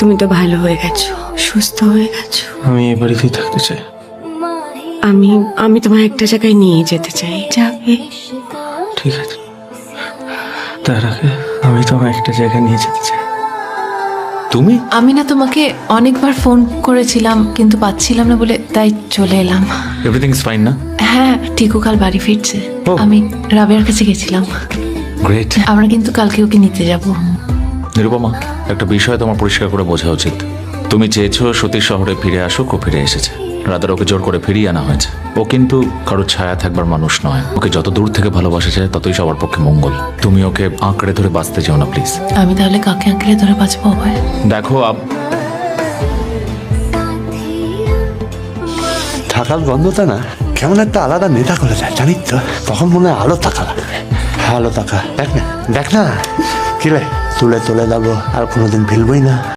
তুমি তো ভালো হয়ে গেছো, সুস্থ হয়ে গেছো। আমি এই বাড়িতেই থাকতে চাই। আমি আমি তোমায় একটা জায়গায় নিয়ে যেতে চাই, যাবে? ঠিক আছে, তার আগে আমি তোমায় একটা জায়গায় নিয়ে যেতে চাই। তুমি? আমি না তোমাকে অনেকবার ফোন করেছিলাম কিন্তু পাচ্ছিলাম না বলে তাই চলে এলাম। এভরিথিং ইজ ফাইন না? হ্যাঁ, টিকু কাল বাড়ি ফিরছে। ও। আমি রাবেয়ার কাছে গেছিলাম। গ্রেট। আমরা কিন্তু কালকে ওকে নিতে যাব। নিরুপমা, একটা বিষয় তোমার পরিষ্কার করে বোঝা উচিত। তুমি চেয়েছো সতীশ শহরে ফিরে আসুক, ও ফিরে এসেছে। রাদার ওকে জোর করে ফিরিয়ে আনা হয়েছে। ও কিন্তু কারোর ছায়া থাকবার মানুষ নয়। ওকে যত দূর থেকে ভালোবাসা যায় ততই সবার পক্ষে মঙ্গল। তুমি ওকে আঁকড়ে ধরে বাঁচতে চাও না প্লিজ। আমি তাহলে কাকে আঁকড়ে ধরে বাঁচবো অভয়? দেখো থাকার গন্ধটা না কেমন একটা আলাদা নেতা করে যায় জানিস তো। তখন মনে হয় আলো থাকা লাগবে। আলো থাকা দেখ না, দেখ না, কিরে তুলে তুলে দেবো আর কোনোদিন ফেলবই না।